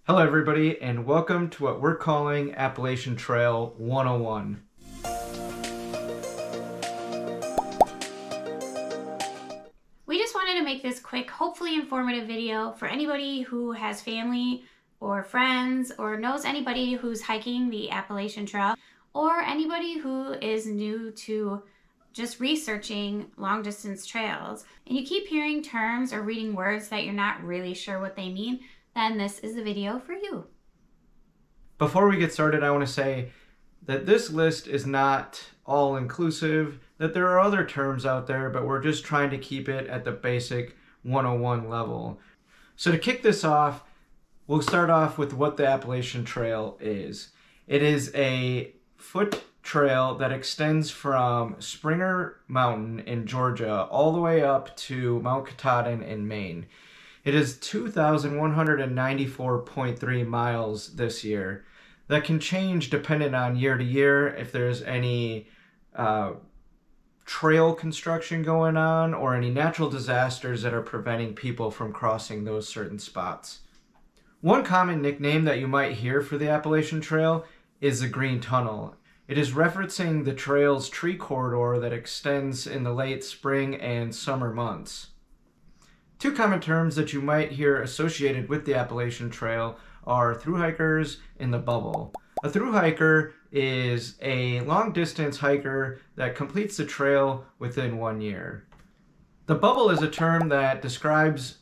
Hello everybody, and welcome to what we're calling Appalachian Trail 101. We just wanted to make this quick, hopefully informative video for anybody who has family or friends or knows anybody who's hiking the Appalachian Trail, or anybody who is new to just researching long distance trails and you keep hearing terms or reading words that you're not really sure what they mean, then this is the video for you. Before we get started, I want to say that this list is not all-inclusive, that there are other terms out there, but we're just trying to keep it at the basic 101 level. So to kick this off, we'll start off with what the Appalachian Trail is. It is a foot trail that extends from Springer Mountain in Georgia all the way up to Mount Katahdin in Maine. It is 2,194.3 miles this year. That can change depending on year to year if there's any trail construction going on or any natural disasters that are preventing people from crossing those certain spots. One common nickname that you might hear for the Appalachian Trail is the Green Tunnel. It is referencing the trail's tree corridor that extends in the late spring and summer months. Two common terms that you might hear associated with the Appalachian Trail are thru hikers and the bubble. A thru hiker is a long distance hiker that completes the trail within 1 year. The bubble is a term that describes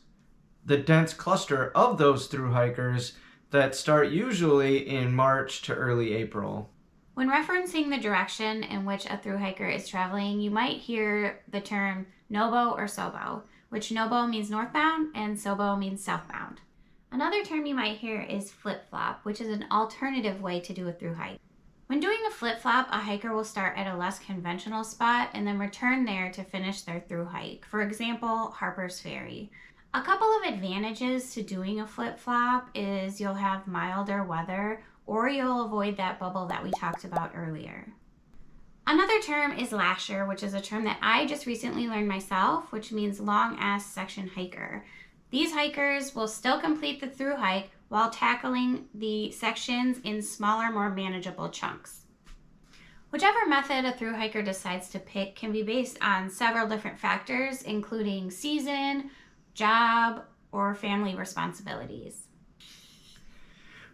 the dense cluster of those thru hikers that start usually in March to early April. When referencing the direction in which a thru hiker is traveling, you might hear the term NOBO or SOBO, which NOBO means northbound and SOBO means southbound. Another term you might hear is flip-flop, which is an alternative way to do a thru hike. When doing a flip-flop, a hiker will start at a less conventional spot and then return there to finish their thru hike. For example, Harper's Ferry. A couple of advantages to doing a flip-flop is you'll have milder weather, or you'll avoid that bubble that we talked about earlier. Another term is LASHER, which is a term that I just recently learned myself, which means long-ass section hiker. These hikers will still complete the thru hike while tackling the sections in smaller, more manageable chunks. Whichever method a thru hiker decides to pick can be based on several different factors, including season, job, or family responsibilities.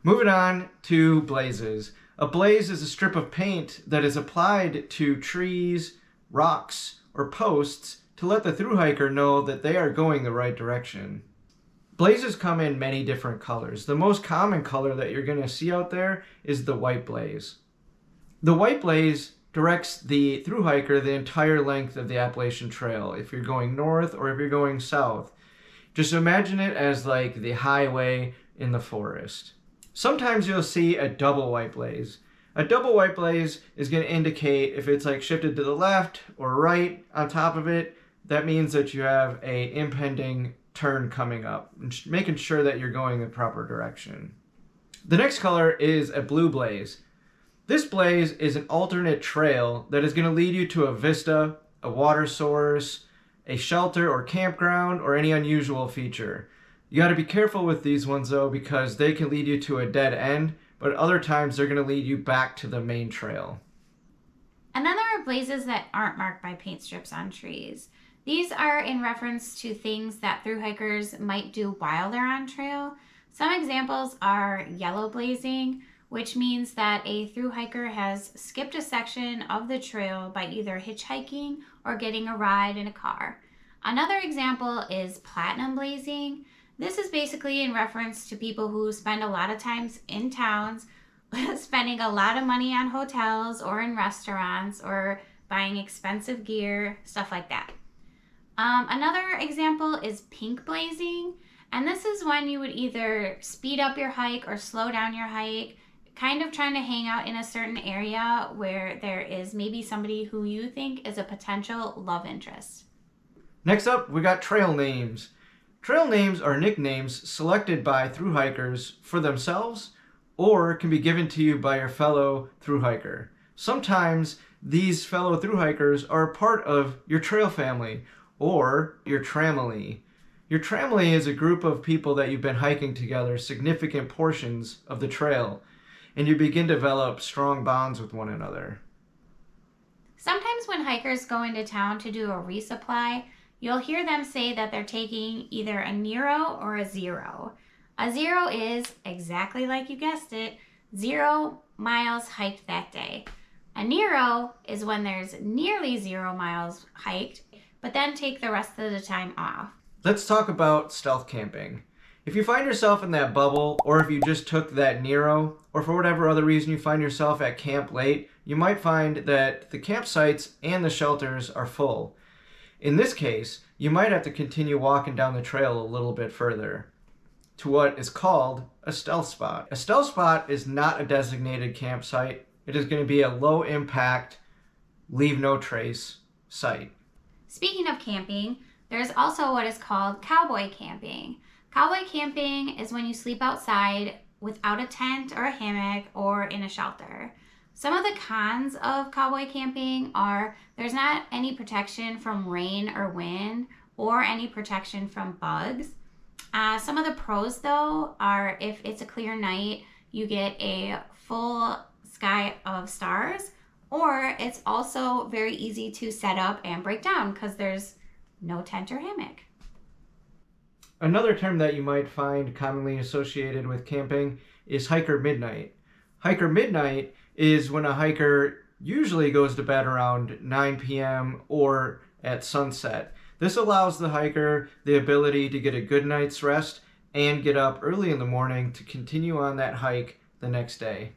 Moving on to blazes. A blaze is a strip of paint that is applied to trees, rocks, or posts to let the thru hiker know that they are going the right direction. Blazes come in many different colors. The most common color that you're going to see out there is the white blaze. The white blaze directs the thru hiker the entire length of the Appalachian Trail, if you're going north or if you're going south. Just imagine it as like the highway in the forest. Sometimes you'll see a double white blaze. A double white blaze is going to indicate if it's like shifted to the left or right on top of it. That means that you have a impending turn coming up, making sure that you're going the proper direction. The next color is a blue blaze. This blaze is an alternate trail that is going to lead you to a vista, a water source, a shelter or campground, or any unusual feature. You got to be careful with these ones though, because they can lead you to a dead end, but other times they're going to lead you back to the main trail. And then there are blazes that aren't marked by paint strips on trees. These are in reference to things that thru hikers might do while they're on trail. Some examples are yellow blazing, which means that a thru hiker has skipped a section of the trail by either hitchhiking or getting a ride in a car. Another example is platinum blazing. This is basically in reference to people who spend a lot of times in towns, spending a lot of money on hotels or in restaurants or buying expensive gear, stuff like that. Another example is pink blazing, and this is when you would either speed up your hike or slow down your hike, kind of trying to hang out in a certain area where there is maybe somebody who you think is a potential love interest. Next up, we got trail names. Trail names are nicknames selected by thru hikers for themselves or can be given to you by your fellow thru hiker. Sometimes these fellow thru hikers are a part of your trail family or your Tramily. Your Tramily is a group of people that you've been hiking together significant portions of the trail, and you begin to develop strong bonds with one another. Sometimes when hikers go into town to do a resupply, you'll hear them say that they're taking either a Nero or a Zero. A Zero is, exactly like you guessed it, 0 miles hiked that day. A Nero is when there's nearly 0 miles hiked, but then take the rest of the time off. Let's talk about stealth camping. If you find yourself in that bubble, or if you just took that Nero, or for whatever other reason you find yourself at camp late, you might find that the campsites and the shelters are full. In this case, you might have to continue walking down the trail a little bit further to what is called a stealth spot. A stealth spot is not a designated campsite. It is going to be a low impact, leave no trace site. Speaking of camping, there's also what is called cowboy camping. Cowboy camping is when you sleep outside without a tent or a hammock or in a shelter. Some of the cons of cowboy camping are there's not any protection from rain or wind or any protection from bugs. Some of the pros though are if it's a clear night, you get a full sky of stars, or it's also very easy to set up and break down because there's no tent or hammock. Another term that you might find commonly associated with camping is hiker midnight. Hiker midnight is when a hiker usually goes to bed around 9 p.m. or at sunset. This allows the hiker the ability to get a good night's rest and get up early in the morning to continue on that hike the next day.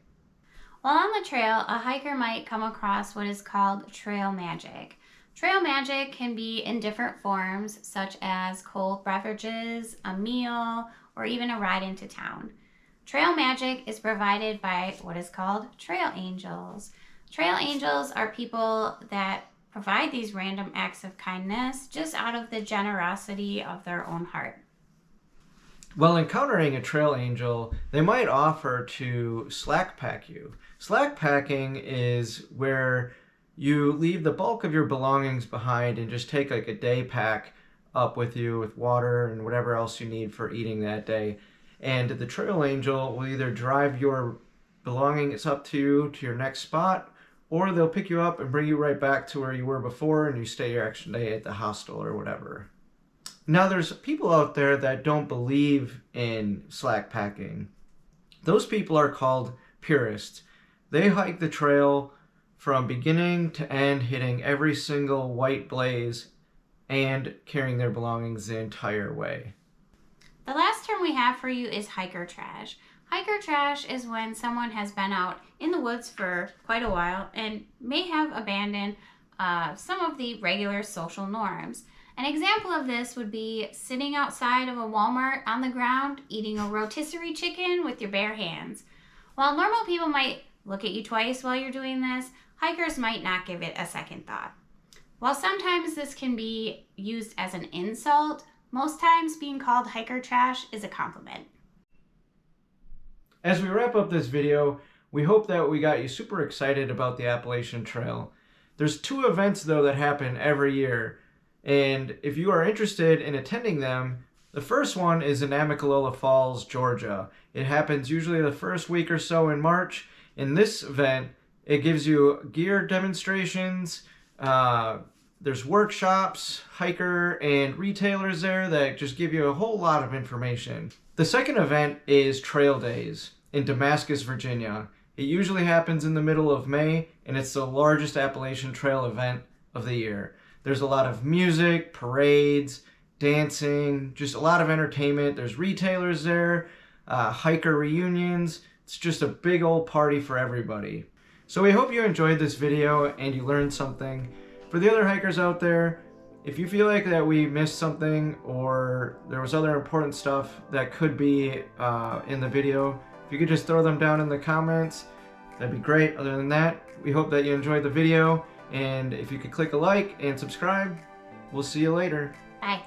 While on the trail, a hiker might come across what is called trail magic. Trail magic can be in different forms, such as cold beverages, a meal, or even a ride into town. Trail magic is provided by what is called trail angels. Trail angels are people that provide these random acts of kindness just out of the generosity of their own heart. While encountering a trail angel, they might offer to slackpack you. Slackpacking is where you leave the bulk of your belongings behind and just take like a day pack up with you with water and whatever else you need for eating that day. And the trail angel will either drive your belongings up to your next spot, or they'll pick you up and bring you right back to where you were before and you stay your extra day at the hostel or whatever. Now there's people out there that don't believe in slackpacking. Those people are called Purists. They hike the trail from beginning to end, hitting every single white blaze and carrying their belongings the entire way. The last term we have for you is hiker trash. Hiker trash is when someone has been out in the woods for quite a while and may have abandoned some of the regular social norms. An example of this would be sitting outside of a Walmart on the ground eating a rotisserie chicken with your bare hands. While normal people might look at you twice while you're doing this, hikers might not give it a second thought. While sometimes this can be used as an insult, most times being called hiker trash is a compliment. As we wrap up this video, we hope that we got you super excited about the Appalachian Trail. There's 2 events though that happen every year, and if you are interested in attending them, the first one is in Amicalola Falls, Georgia. It happens usually the first week or so in March. In this event, it gives you gear demonstrations, there's workshops, hiker and retailers there that just give you a whole lot of information. The second event is Trail Days in Damascus, Virginia. It usually happens in the middle of May, and it's the largest Appalachian Trail event of the year. There's a lot of music, parades, dancing, just a lot of entertainment. There's retailers there, hiker reunions. It's just a big old party for everybody. So we hope you enjoyed this video and you learned something. For the other hikers out there, if you feel like that we missed something or there was other important stuff that could be in the video, if you could just throw them down in the comments, that'd be great. Other than that, we hope that you enjoyed the video, and if you could click a like and subscribe, we'll see you later. Bye.